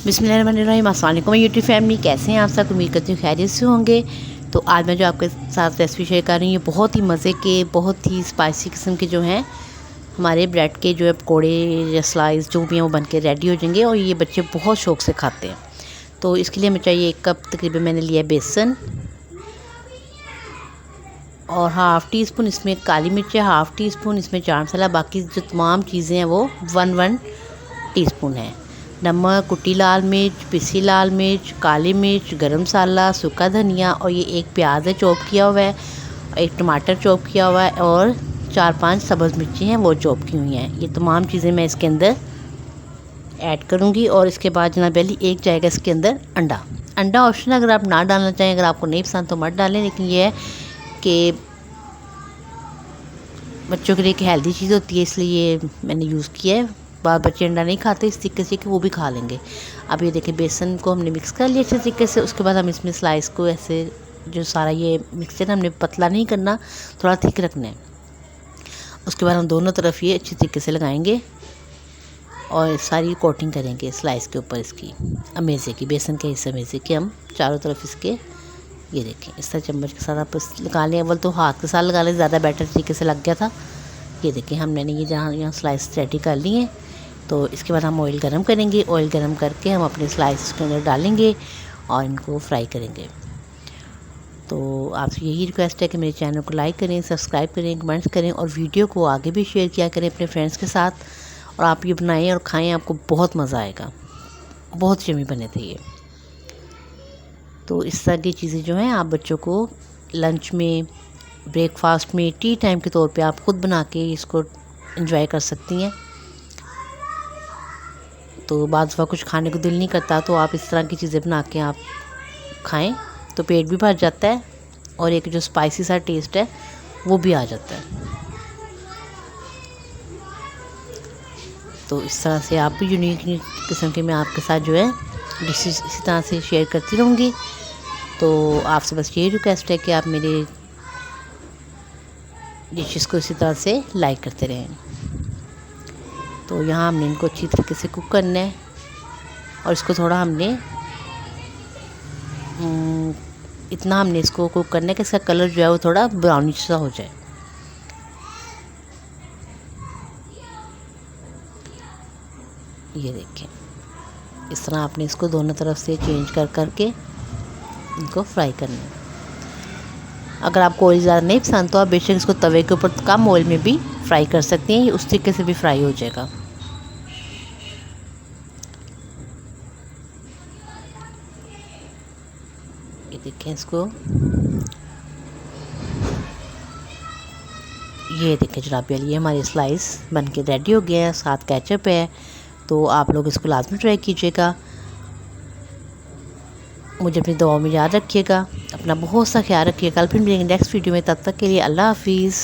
बिस्मिल्लाहिर्रहमानिर्रहीम। अस्सलाम वालेकुम यूट्यूब फैमिली, कैसे हैं आप सब? उम्मीद करती हूँ खैरियत से होंगे। तो आज मैं जो आपके साथ रेसिपी शेयर कर रही हूँ, बहुत ही मज़े के, बहुत ही स्पाइसी किस्म के जो हैं हमारे ब्रेड के जो है पकौड़े या स्लाइस जो भी हैं वो बन के रेडी हो जाएंगे और ये बच्चे बहुत शौक़ से खाते हैं। तो इसके लिए हमें चाहिए 1 कप तकरीबन मैंने लिया बेसन और हाफ़ टी स्पून इसमें काली मिर्च है, हाफ़ टी स्पून इसमें चाट मसाला, बाकी जो तमाम चीज़ें हैं वो 1 टीस्पून है। नमक, कुटी लाल मिर्च, पिसी लाल मिर्च, काली मिर्च, गरम मसाला, सूखा धनिया और ये 1 प्याज है चॉप किया हुआ है, 1 टमाटर चॉप किया हुआ है और 4-5 सब्ज़ मिर्ची हैं वो चॉप की हुई हैं। ये तमाम चीज़ें मैं इसके अंदर ऐड करूँगी। और इसके बाद जनाब पहले एक जाएगा इसके अंदर अंडा ऑप्शन, अगर आप ना डालना चाहें, अगर आपको नहीं पसंद तो मत डालें, लेकिन ये है कि बच्चों के लिए एक हेल्दी चीज़ होती है, इसलिए ये मैंने यूज़ किया है। बार बच्चे अंडा नहीं खाते, इस तरीके से कि वो भी खा लेंगे। अब ये देखिए बेसन को हमने मिक्स कर लिया अच्छे तरीके से। उसके बाद हम इसमें स्लाइस को ऐसे जो सारा ये मिक्सचर हमने पतला नहीं करना, थोड़ा थिक रखना है। उसके बाद हम दोनों तरफ ये अच्छी तरीके से लगाएंगे और सारी कोटिंग करेंगे स्लाइस के ऊपर इसकी अमेज़े की, बेसन के हिस्से अमेज़े की हम चारों तरफ इसके ये देखें इस तरह चम्मच के साथ आप लगा लें। अव्वल तो हाथ के साथ लगा लें, ज़्यादा बेटर तरीके से लग गया था। ये देखिए हमने ये जहाँ यहाँ स्लाइस रेडी कर ली हैं। तो इसके बाद हम ऑयल गरम करेंगे, ऑयल गरम करके हम अपने स्लाइस के अंदर डालेंगे और इनको फ्राई करेंगे। तो आपसे यही रिक्वेस्ट है कि मेरे चैनल को लाइक करें, सब्सक्राइब करें, कमेंट्स करें और वीडियो को आगे भी शेयर किया करें अपने फ्रेंड्स के साथ। और आप ये बनाएं और खाएं, आपको बहुत मज़ा आएगा। बहुत यम्मी बने थे ये। तो इस तरह की चीज़ें जो हैं आप बच्चों को लंच में, ब्रेकफास्ट में, टी टाइम के तौर पे आप ख़ुद बना के इसको एंजॉय कर सकती हैं। तो बाद दफ़ा कुछ खाने को दिल नहीं करता तो आप इस तरह की चीज़ें बना के आप खाएं तो पेट भी भर जाता है और एक जो स्पाइसी सा टेस्ट है वो भी आ जाता है। तो इस तरह से आप भी यूनिक किस्म के मैं आपके साथ जो है डिशेस इसी तरह से शेयर करती रहूँगी। तो आपसे बस ये रिक्वेस्ट है कि आप मेरे डिशेस को इसी तरह से लाइक करते रहें। तो यहाँ हमने इनको अच्छी तरीके से कुक करना है और इसको थोड़ा हमने इतना हमने इसको कुक करना है कि इसका कलर जो है वो थोड़ा ब्राउनिश सा हो जाए। ये देखें इस तरह आपने इसको दोनों तरफ से चेंज कर करके इनको फ्राई करना है। अगर आपको ऑयल ज़्यादा नहीं पसंद तो आप बेशक इसको तवे के ऊपर कम ऑयल में भी फ्राई कर सकते हैं, उस तरीके से भी फ्राई हो जाएगा। ये देखें इसको, ये देखें जनाब ये हमारे स्लाइस बन के रेडी हो गया है, साथ केचप है। तो आप लोग इसको लाजमी ट्राई कीजिएगा। मुझे अपनी दुआओं में याद रखिएगा, अपना बहुत सा ख्याल रखिएगा। कल फिर मिलेंगे नेक्स्ट वीडियो में, तब तक के लिए अल्लाह हाफिज़।